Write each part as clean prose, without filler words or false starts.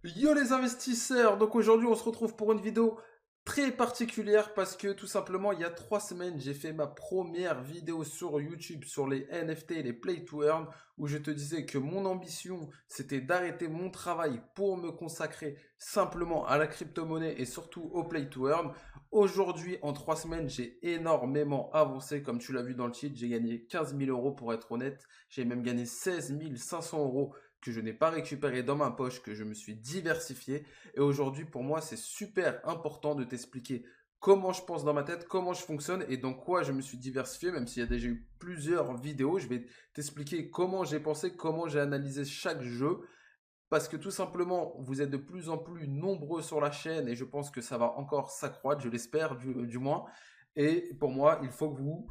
Yo les investisseurs, donc aujourd'hui on se retrouve pour une vidéo très particulière parce que tout simplement il y a 3 semaines j'ai fait ma première vidéo sur YouTube sur les NFT et les Play to Earn où je te disais que mon ambition c'était d'arrêter mon travail pour me consacrer simplement à la crypto-monnaie et surtout au Play to Earn. Aujourd'hui en 3 semaines j'ai énormément avancé comme tu l'as vu dans le titre, j'ai gagné 15 000 euros pour être honnête, j'ai même gagné 16 500 euros que je n'ai pas récupéré dans ma poche, que je me suis diversifié. Et aujourd'hui, pour moi, c'est super important de t'expliquer comment je pense dans ma tête, comment je fonctionne et dans quoi je me suis diversifié, même s'il y a déjà eu plusieurs vidéos. Je vais t'expliquer comment j'ai pensé, comment j'ai analysé chaque jeu. Parce que tout simplement, vous êtes de plus en plus nombreux sur la chaîne et je pense que ça va encore s'accroître, je l'espère du moins. Et pour moi, il faut que vous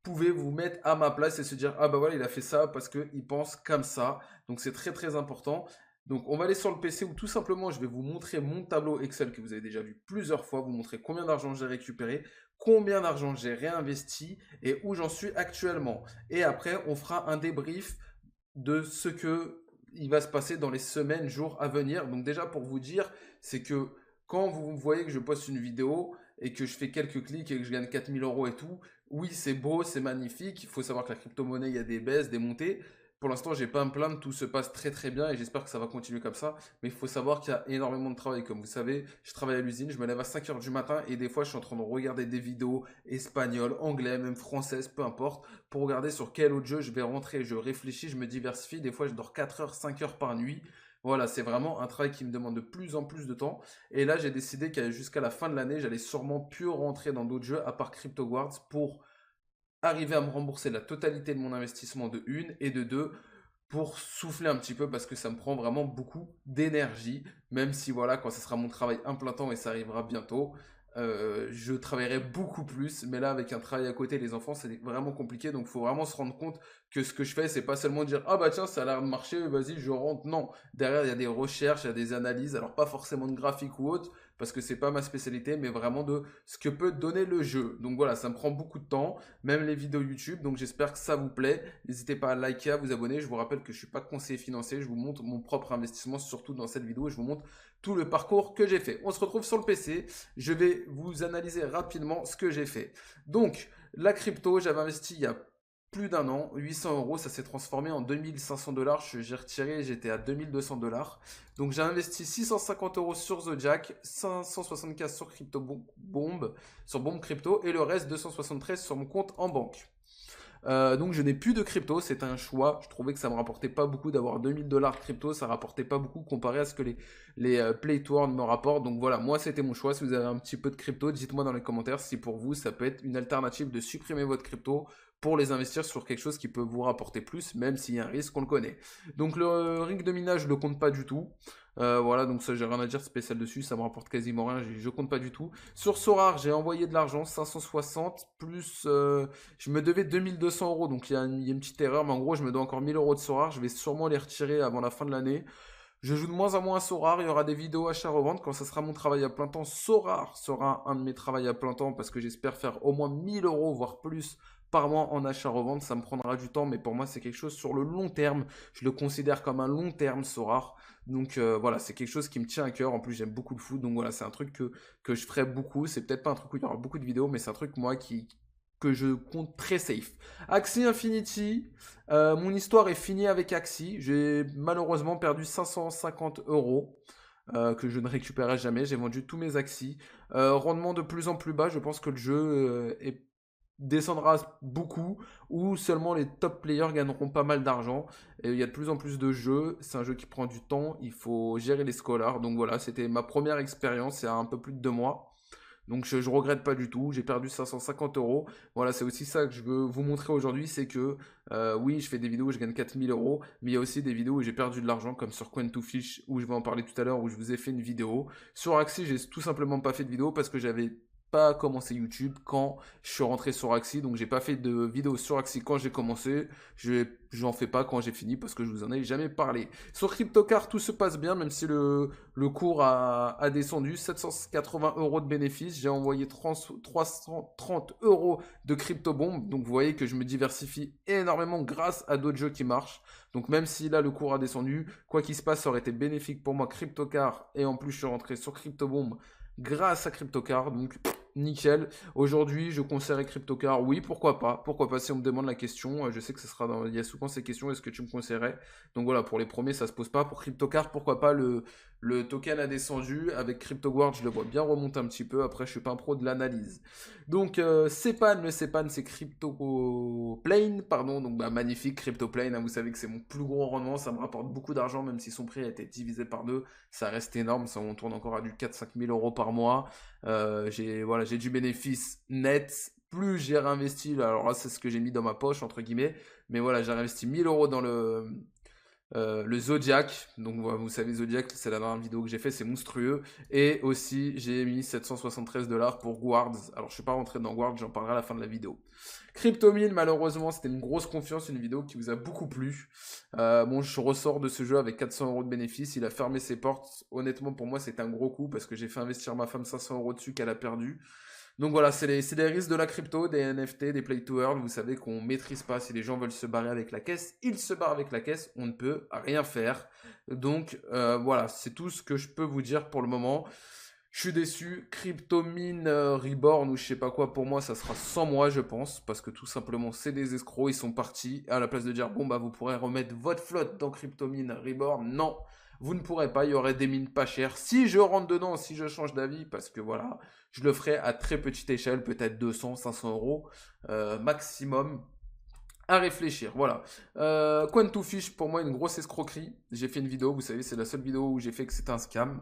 pouvez vous mettre à ma place et se dire ah bah voilà il a fait ça parce qu'il pense comme ça, donc c'est très très important. Donc on va aller sur le PC où tout simplement je vais vous montrer mon tableau Excel que vous avez déjà vu plusieurs fois, vous montrer combien d'argent j'ai récupéré, combien d'argent j'ai réinvesti et où j'en suis actuellement. Et après on fera un débrief de ce que il va se passer dans les semaines, jours à venir. Donc déjà pour vous dire, c'est que quand vous voyez que je poste une vidéo et que je fais quelques clics et que je gagne 4 000 € et tout, oui c'est beau, c'est magnifique. Il faut savoir que la crypto-monnaie, il y a des baisses, des montées. Pour l'instant, j'ai pas à me plaindre, tout se passe très très bien et j'espère que ça va continuer comme ça. Mais il faut savoir qu'il y a énormément de travail. Comme vous savez, je travaille à l'usine, je me lève à 5 heures du matin et des fois je suis en train de regarder des vidéos espagnoles, anglais, même françaises, peu importe, pour regarder sur quel autre jeu je vais rentrer. Je réfléchis, je me diversifie. Des fois, je dors 4 heures, 5 heures par nuit. Voilà, c'est vraiment un travail qui me demande de plus en plus de temps. Et là, j'ai décidé qu'à jusqu'à la fin de l'année, j'allais sûrement plus rentrer dans d'autres jeux à part CryptoGuards pour arriver à me rembourser la totalité de mon investissement de une et de deux pour souffler un petit peu parce que ça me prend vraiment beaucoup d'énergie, même si voilà, quand ce sera mon travail un plein temps et ça arrivera bientôt, je travaillerai beaucoup plus, mais là avec un travail à côté, les enfants, c'est vraiment compliqué, donc il faut vraiment se rendre compte que ce que je fais, c'est pas seulement dire ah bah tiens, ça a l'air de marcher, vas-y, je rentre. Non, derrière il y a des recherches, il y a des analyses, alors pas forcément de graphique ou autre, parce que c'est pas ma spécialité, mais vraiment de ce que peut donner le jeu. Donc voilà, ça me prend beaucoup de temps, même les vidéos YouTube, donc j'espère que ça vous plaît. N'hésitez pas à liker, à vous abonner. Je vous rappelle que je ne suis pas conseiller financier, je vous montre mon propre investissement, surtout dans cette vidéo, et je vous montre tout le parcours que j'ai fait. On se retrouve sur le PC, je vais vous analyser rapidement ce que j'ai fait. Donc, la crypto, j'avais investi il y a plus d'un an, 800 euros, ça s'est transformé en 2500 $. J'ai retiré, j'étais à 2200 $. Donc j'ai investi 650 euros sur The Jack, 575 sur Crypto Bomb, sur Bomb Crypto, et le reste 273 sur mon compte en banque. Donc je n'ai plus de crypto, c'est un choix. Je trouvais que ça me rapportait pas beaucoup d'avoir 2000 $ de crypto, ça rapportait pas beaucoup comparé à ce que les Play to Earn me rapportent. Donc voilà, moi c'était mon choix. Si vous avez un petit peu de crypto, dites-moi dans les commentaires si pour vous ça peut être une alternative de supprimer votre crypto pour les investir sur quelque chose qui peut vous rapporter plus, même s'il y a un risque, on le connaît. Donc le rig de minage, je le compte pas du tout. Voilà, donc ça j'ai rien à dire spécial dessus, ça me rapporte quasiment rien, je compte pas du tout. Sur Sorare, j'ai envoyé de l'argent, 560, plus je me devais 2200 euros, donc il y a une petite erreur, mais en gros je me dois encore 1000 euros de Sorare, je vais sûrement les retirer avant la fin de l'année. Je joue de moins en moins à Sorare, il y aura des vidéos achat-revente quand ça sera mon travail à plein temps. Sorare sera un de mes travails à plein temps parce que j'espère faire au moins 1000 euros, voire plus par mois en achat-revente. Ça me prendra du temps, mais pour moi c'est quelque chose sur le long terme. Je le considère comme un long terme Sorare. Donc voilà, c'est quelque chose qui me tient à cœur. En plus j'aime beaucoup le foot, donc voilà, c'est un truc que je ferai beaucoup. C'est peut-être pas un truc où il y aura beaucoup de vidéos, mais c'est un truc moi que je compte très safe. Axie Infinity, mon histoire est finie avec Axie. J'ai malheureusement perdu 550 euros que je ne récupérerai jamais. J'ai vendu tous mes Axie. Rendement de plus en plus bas. Je pense que le jeu descendra beaucoup ou seulement les top players gagneront pas mal d'argent. Et il y a de plus en plus de jeux. C'est un jeu qui prend du temps. Il faut gérer les scholars. Donc voilà, c'était ma première expérience il y a un peu plus de 2 mois. Donc je regrette pas du tout, j'ai perdu 550 euros. Voilà, c'est aussi ça que je veux vous montrer aujourd'hui, c'est que oui, je fais des vidéos où je gagne 4000 euros, mais il y a aussi des vidéos où j'ai perdu de l'argent, comme sur Coin2Fish, où je vais en parler tout à l'heure, où je vous ai fait une vidéo. Sur Axie, j'ai tout simplement pas fait de vidéo parce que j'avais pas commencé YouTube quand je suis rentré sur Axie. Donc j'ai pas fait de vidéo sur Axie quand j'ai commencé. J'en fais pas quand j'ai fini parce que je vous en ai jamais parlé. Sur CryptoCart, tout se passe bien, même si le cours a descendu. 780 euros de bénéfices. J'ai envoyé 330 euros de crypto-bombe. Donc vous voyez que je me diversifie énormément grâce à d'autres jeux qui marchent. Donc même si là le cours a descendu, quoi qu'il se passe, ça aurait été bénéfique pour moi CryptoCart. Et en plus je suis rentré sur CryptoBomb grâce à CryptoCart. Donc nickel. Aujourd'hui, je conseillerais CryptoCart. Oui, pourquoi pas. Pourquoi pas si on me demande la question. Je sais que ce sera il y a souvent ces questions. Est-ce que tu me conseillerais? Donc voilà, pour les premiers, ça se pose pas. Pour CryptoCart, pourquoi pas. Le token a descendu. Avec CryptoGuard, je le vois bien remonter un petit peu. Après, je suis pas un pro de l'analyse. Donc, CEPAN, le CEPAN, c'est CryptoPlane, pardon. Donc, bah, magnifique, CryptoPlane. Hein, vous savez que c'est mon plus gros rendement. Ça me rapporte beaucoup d'argent, même si son prix a été divisé par deux. Ça reste énorme. Ça, on tourne encore à du 4-5 000 euros par mois. J'ai du bénéfice net. Plus j'ai réinvesti, alors là, c'est ce que j'ai mis dans ma poche, entre guillemets. Mais voilà, j'ai réinvesti 1000 euros dans le Zodiac. Donc vous savez, Zodiac, c'est la dernière vidéo que j'ai fait, c'est monstrueux. Et aussi, j'ai mis 773 dollars pour Guards. Alors, je suis pas rentré dans Guards, j'en parlerai à la fin de la vidéo. CryptoMine, malheureusement, c'était une grosse confiance, une vidéo qui vous a beaucoup plu. Bon, je ressors de ce jeu avec 400 euros de bénéfices. Il a fermé ses portes. Honnêtement, pour moi, c'est un gros coup parce que j'ai fait investir ma femme 500 euros dessus qu'elle a perdu. Donc voilà, c'est les risques de la crypto, des NFT, des play to earn. Vous savez qu'on ne maîtrise pas. Si les gens veulent se barrer avec la caisse, ils se barrent avec la caisse. On ne peut rien faire. Donc voilà, c'est tout ce que je peux vous dire pour le moment. Je suis déçu. CryptoMine Reborn ou je sais pas quoi, pour moi, ça sera sans moi, je pense. Parce que tout simplement, c'est des escrocs. Ils sont partis. À la place de dire, bon, bah, vous pourrez remettre votre flotte dans CryptoMine Reborn. Non, vous ne pourrez pas. Il y aurait des mines pas chères. Si je rentre dedans, si je change d'avis, parce que voilà, je le ferai à très petite échelle, peut-être 200, 500 euros maximum. À réfléchir, voilà. Quantufish, pour moi, une grosse escroquerie. J'ai fait une vidéo, vous savez, c'est la seule vidéo où j'ai fait que c'était un scam.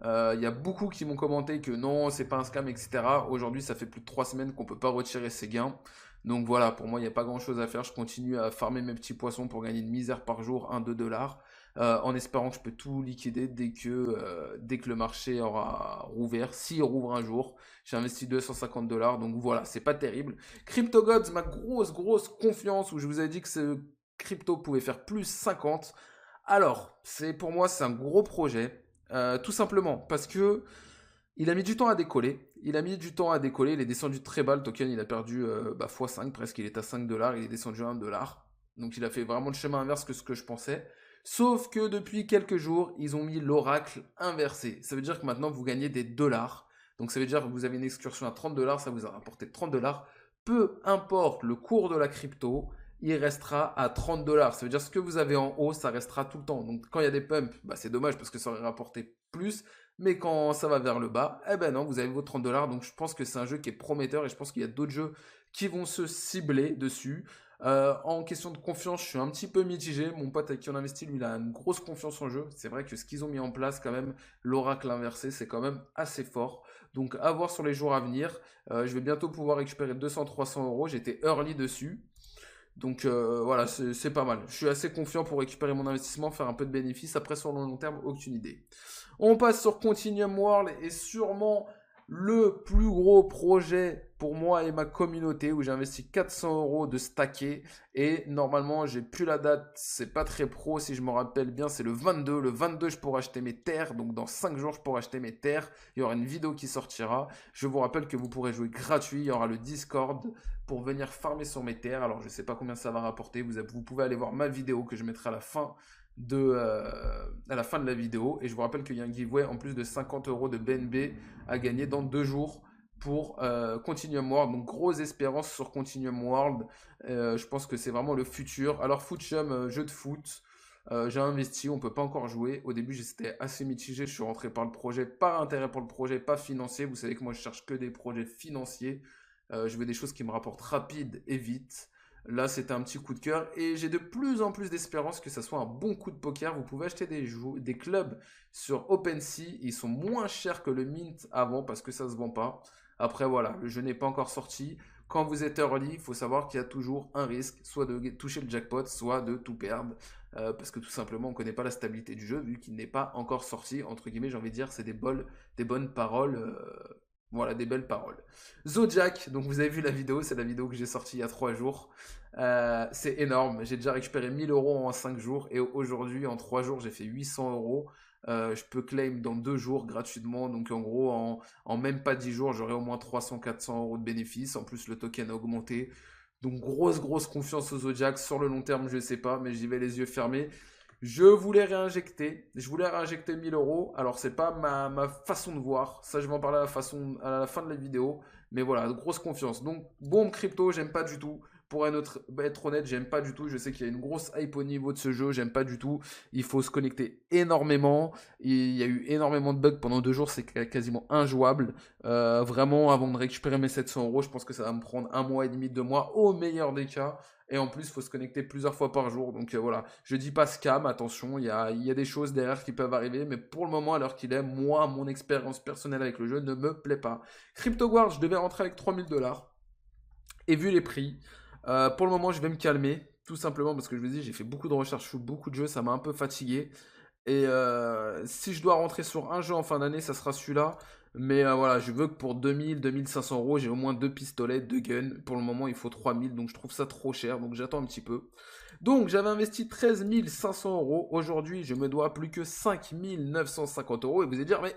Il y a beaucoup qui m'ont commenté que non, c'est pas un scam, etc. Aujourd'hui, ça fait plus de 3 semaines qu'on peut pas retirer ses gains. Donc voilà, pour moi, il n'y a pas grand chose à faire. Je continue à farmer mes petits poissons pour gagner une misère par jour, 1-2 dollars. En espérant que je peux tout liquider dès que le marché aura rouvert, s'il rouvre un jour. J'ai investi 250 dollars, donc voilà, c'est pas terrible. CryptoGods, ma grosse confiance, où je vous ai dit que ce crypto pouvait faire plus 50. Alors, pour moi, c'est un gros projet. Tout simplement parce que il a mis du temps à décoller. Il a mis du temps à décoller. Il est descendu très bas. Le token, il a perdu x5 presque. Il est à 5 dollars. Il est descendu à 1 dollar. Donc il a fait vraiment le chemin inverse que ce que je pensais. Sauf que depuis quelques jours, ils ont mis l'oracle inversé. Ça veut dire que maintenant, vous gagnez des dollars. Donc ça veut dire que vous avez une excursion à 30 dollars. Ça vous a rapporté 30 dollars. Peu importe le cours de la crypto, il restera à 30 dollars. Ça veut dire que ce que vous avez en haut, ça restera tout le temps. Donc quand il y a des pumps, bah, c'est dommage parce que ça aurait rapporté plus. Mais quand ça va vers le bas, eh ben non, vous avez vos 30 dollars. Donc je pense que c'est un jeu qui est prometteur et je pense qu'il y a d'autres jeux qui vont se cibler dessus. En question de confiance, je suis un petit peu mitigé. Mon pote avec qui on investit, lui, il a une grosse confiance en jeu. C'est vrai que ce qu'ils ont mis en place, quand même, l'oracle inversé, c'est quand même assez fort. Donc à voir sur les jours à venir. Je vais bientôt pouvoir récupérer 200-300 euros. J'étais early dessus. Donc voilà, c'est pas mal. Je suis assez confiant pour récupérer mon investissement, faire un peu de bénéfice. Après, sur le long terme, aucune idée. On passe sur Continuum World et sûrement le plus gros projet pour moi et ma communauté où j'ai investi 400 euros de stacké et normalement j'ai plus la date, c'est pas très pro si je me rappelle bien, c'est le 22. Le 22 je pourrai acheter mes terres, donc dans 5 jours je pourrai acheter mes terres, il y aura une vidéo qui sortira. Je vous rappelle que vous pourrez jouer gratuit, il y aura le Discord pour venir farmer sur mes terres. Alors je sais pas combien ça va rapporter, vous pouvez aller voir ma vidéo que je mettrai à la fin de la vidéo. Et je vous rappelle qu'il y a un giveaway en plus de 50 euros de BNB à gagner dans 2 jours pour Continuum World. Donc grosse espérance sur Continuum World. Je pense que c'est vraiment le futur. Alors Footchum, jeu de foot. J'ai investi, on peut pas encore jouer. Au début, j'étais assez mitigé. Je suis rentré par le projet, par intérêt pour le projet, pas financier. Vous savez que moi, je cherche que des projets financiers. Je veux des choses qui me rapportent rapide et vite. Là, c'était un petit coup de cœur et j'ai de plus en plus d'espérance que ça soit un bon coup de poker. Vous pouvez acheter des clubs sur OpenSea. Ils sont moins chers que le Mint avant parce que ça se vend pas. Après, voilà, le jeu n'est pas encore sorti. Quand vous êtes early, il faut savoir qu'il y a toujours un risque, soit de toucher le jackpot, soit de tout perdre. Parce que tout simplement, on ne connaît pas la stabilité du jeu vu qu'il n'est pas encore sorti. Entre guillemets, j'ai envie de dire, c'est des bonnes paroles. Voilà, des belles paroles. Zodiac, donc vous avez vu la vidéo, c'est la vidéo que j'ai sortie il y a 3 jours. C'est énorme, j'ai déjà récupéré 1000 euros en 5 jours et aujourd'hui, en 3 jours, j'ai fait 800 euros. Je peux claim dans 2 jours gratuitement, donc en gros, en même pas 10 jours, j'aurai au moins 300-400 euros de bénéfices. En plus, le token a augmenté. Donc grosse confiance au Zodiac. Sur le long terme, je sais pas, mais j'y vais les yeux fermés. Je voulais réinjecter 1000 euros. Alors, c'est pas ma façon de voir. Ça, je vais en parler à la fin de la vidéo. Mais voilà, grosse confiance. Donc, bombe crypto, j'aime pas du tout. Pour être honnête, j'aime pas du tout. Je sais qu'il y a une grosse hype au niveau de ce jeu. J'aime pas du tout. Il faut se connecter énormément. Il y a eu énormément de bugs pendant 2 jours. C'est quasiment injouable. Vraiment, avant de récupérer mes 700 euros, je pense que ça va me prendre 1 mois et demi, 2 mois, au meilleur des cas. Et en plus, il faut se connecter plusieurs fois par jour. Donc voilà, je dis pas scam, attention, il y a des choses derrière qui peuvent arriver, mais pour le moment, à l'heure qu'il est, moi, mon expérience personnelle avec le jeu ne me plaît pas. CryptoGuard, je devais rentrer avec 3000 $. Et vu les prix, pour le moment, je vais me calmer. Tout simplement parce que je vous dis, j'ai fait beaucoup de recherches sur beaucoup de jeux, ça m'a un peu fatigué. Et si je dois rentrer sur un jeu en fin d'année, ça sera celui-là. Mais voilà, je veux que pour 2000-2500 euros, j'ai au moins 2 pistolets, 2 guns. Pour le moment, il faut 3000, donc je trouve ça trop cher. Donc j'attends un petit peu. Donc j'avais investi 13 500 euros. Aujourd'hui, je me dois plus que 5 950 euros. Et vous allez dire, mais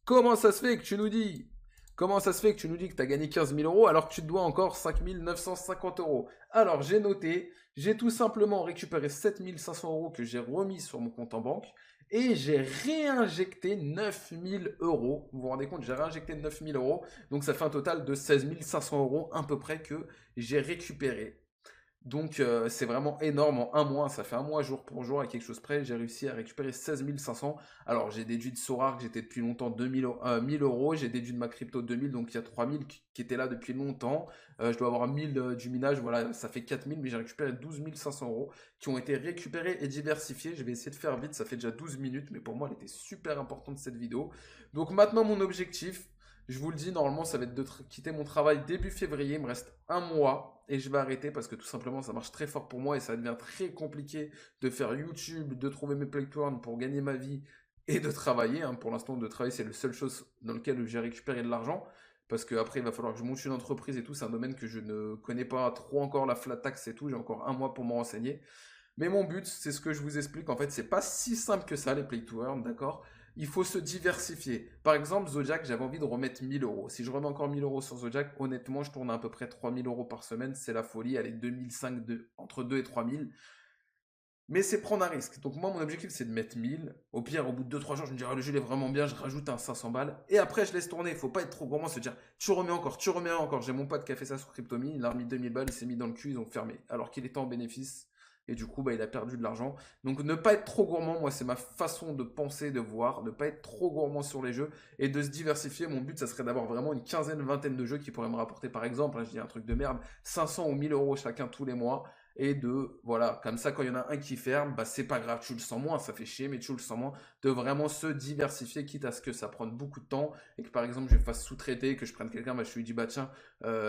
comment ça se fait que tu nous dis Comment ça se fait que tu nous dis que tu as gagné 15 000 euros alors que tu te dois encore 5 950 euros? Alors j'ai noté, j'ai tout simplement récupéré 7 500 euros que j'ai remis sur mon compte en banque et j'ai réinjecté 9 000 euros. Vous vous rendez compte, j'ai réinjecté 9 000 euros. Donc ça fait un total de 16 500 euros à peu près que j'ai récupéré. Donc c'est vraiment énorme en un mois, ça fait un mois jour pour jour à quelque chose près, j'ai réussi à récupérer 16 500. Alors j'ai déduit de Sorare que j'étais depuis longtemps 1000 euros, j'ai déduit de ma crypto 2000, donc il y a 3000 qui étaient là depuis longtemps. Je dois avoir 1000 du minage, voilà, ça fait 4000, mais j'ai récupéré 12 500 euros qui ont été récupérés et diversifiés. Je vais essayer de faire vite, ça fait déjà 12 minutes, mais pour moi elle était super importante cette vidéo. Donc maintenant mon objectif, je vous le dis, normalement, ça va être de quitter mon travail début février. Il me reste un mois et je vais arrêter parce que tout simplement, ça marche très fort pour moi et ça devient très compliqué de faire YouTube, de trouver mes play to earn pour gagner ma vie et de travailler. Hein. Pour l'instant, de travailler, c'est la seule chose dans laquelle j'ai récupéré de l'argent. Parce qu'après, il va falloir que je monte une entreprise et tout. C'est un domaine que je ne connais pas trop encore, la flat tax et tout. J'ai encore un mois pour me renseigner. Mais mon but, c'est ce que je vous explique. En fait, c'est pas si simple que ça, les play to earn, d'accord? Il faut se diversifier. Par exemple, Zodiac, j'avais envie de remettre 1000 euros. Si je remets encore 1000 euros sur Zodiac, honnêtement, je tourne à peu près 3000 euros par semaine. C'est la folie. Allez, 2005, entre 2 et 3000. Mais c'est prendre un risque. Donc moi, mon objectif, c'est de mettre 1000. Au pire, au bout de 2-3 jours, je me dis, ah, le jeu il est vraiment bien, je rajoute un 500 balles. Et après, je laisse tourner. Il faut pas être trop gourmand, se dire, tu remets encore. J'ai mon pote qui a fait ça sur Cryptomi, il a remis 2000 balles, il s'est mis dans le cul, ils ont fermé. Alors qu'il était en bénéfice. Et du coup, bah, il a perdu de l'argent. Donc ne pas être trop gourmand, moi, c'est ma façon de penser, de voir. Ne pas être trop gourmand sur les jeux et de se diversifier. Mon but, ça serait d'avoir vraiment une quinzaine, vingtaine de jeux qui pourraient me rapporter, par exemple, hein, je dis un truc de merde, 500 ou 1000 euros chacun tous les mois et de, voilà, comme ça, quand il y en a un qui ferme, bah, c'est pas grave, tu le sens moins, ça fait chier, mais tu le sens moins, de vraiment se diversifier, quitte à ce que ça prenne beaucoup de temps, et que par exemple, je fasse sous-traiter, que je prenne quelqu'un, bah, je lui dis, bah tiens,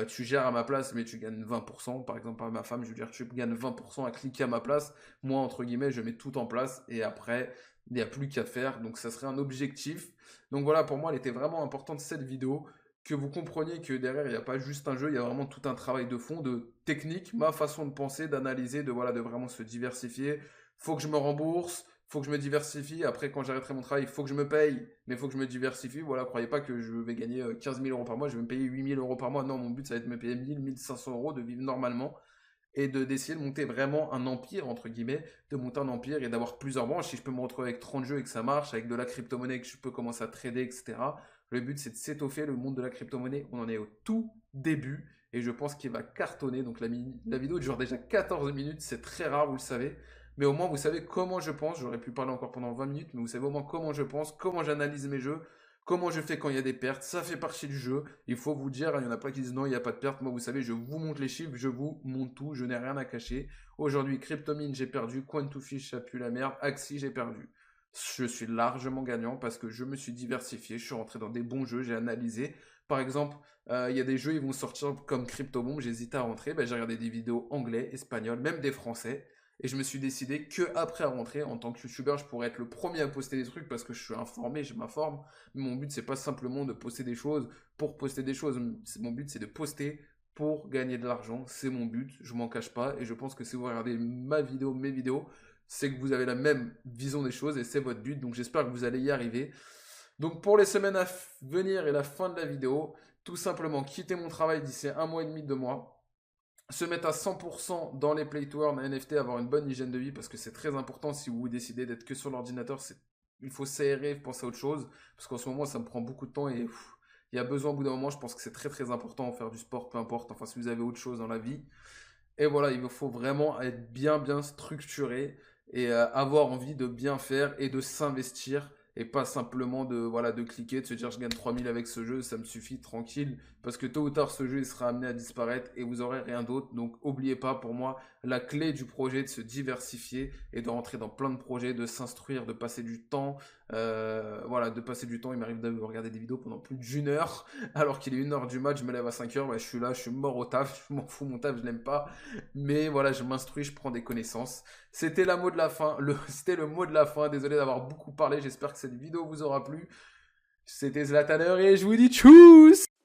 tu gères à ma place, mais tu gagnes 20%, par exemple, à ma femme, je lui dis, tu gagnes 20% à cliquer à ma place, moi, entre guillemets, je mets tout en place, et après, il n'y a plus qu'à faire, donc ça serait un objectif. Donc voilà, pour moi, elle était vraiment importante cette vidéo, que vous compreniez que derrière, il n'y a pas juste un jeu, il y a vraiment tout un travail de fond, de technique, ma façon de penser, d'analyser, de, voilà, de vraiment se diversifier. Faut que je me rembourse, faut que je me diversifie. Après, quand j'arrêterai mon travail, il faut que je me paye, mais il faut que je me diversifie. Voilà, croyez pas que je vais gagner 15 000 euros par mois, je vais me payer 8 000 euros par mois. Non, mon but, ça va être de me payer 1 500 euros, de vivre normalement et d'essayer de monter vraiment un empire, entre guillemets, de monter un empire et d'avoir plusieurs branches. Si je peux me retrouver avec 30 jeux et que ça marche, avec de la crypto-monnaie que je peux commencer à trader, etc. Le but, c'est de s'étoffer. Le monde de la crypto-monnaie, on en est au tout début et je pense qu'il va cartonner. Donc la vidéo dure déjà 14 minutes, c'est très rare, vous le savez. Mais au moins, vous savez comment je pense. J'aurais pu parler encore pendant 20 minutes, mais vous savez au moins comment je pense, comment j'analyse mes jeux, comment je fais quand il y a des pertes. Ça fait partie du jeu. Il faut vous dire, il y en a pas qui disent non, il n'y a pas de perte. Moi, vous savez, je vous montre les chiffres, je vous montre tout, je n'ai rien à cacher. Aujourd'hui, Cryptomine, j'ai perdu. Coin2Fish, ça pue la merde. Axie, j'ai perdu. Je suis largement gagnant parce que je me suis diversifié, je suis rentré dans des bons jeux, j'ai analysé. Par exemple, il y a des jeux, ils vont sortir comme CryptoBomb, j'hésitais à rentrer, ben, j'ai regardé des vidéos anglais, espagnols, même des français. Et je me suis décidé que après à rentrer, en tant que youtubeur, je pourrais être le premier à poster des trucs parce que je suis informé, je m'informe. Mais mon but, c'est pas simplement de poster des choses pour poster des choses. Mon but, c'est de poster pour gagner de l'argent. C'est mon but, je m'en cache pas. Et je pense que si vous regardez ma vidéo, mes vidéos, c'est que vous avez la même vision des choses et c'est votre but. Donc j'espère que vous allez y arriver. Donc pour les semaines à venir et la fin de la vidéo, tout simplement quitter mon travail d'ici un mois et demi, 2 mois, se mettre à 100% dans les play to earn NFT, avoir une bonne hygiène de vie parce que c'est très important si vous décidez d'être que sur l'ordinateur, il faut s'aérer, penser à autre chose parce qu'en ce moment ça me prend beaucoup de temps et il y a besoin au bout d'un moment, je pense que c'est très très important de faire du sport, peu importe, enfin si vous avez autre chose dans la vie. Et voilà, il me faut vraiment être bien bien structuré et avoir envie de bien faire et de s'investir et pas simplement de voilà de cliquer, de se dire je gagne 3000 avec ce jeu, ça me suffit tranquille parce que tôt ou tard ce jeu il sera amené à disparaître et vous aurez rien d'autre. Donc oubliez pas pour moi la clé du projet de se diversifier et de rentrer dans plein de projets, de s'instruire, de passer du temps, voilà, de passer du temps. Il m'arrive de regarder des vidéos pendant plus d'1 heure alors qu'il est 1 heure du match, je me lève à 5 heures, je suis là, je suis mort au taf, je m'en fous mon taf, je l'aime pas. Mais voilà, je m'instruis, je prends des connaissances. C'était la mot de la fin. C'était le mot de la fin. Désolé d'avoir beaucoup parlé. J'espère que cette vidéo vous aura plu. C'était Zlataner et je vous dis tchuss!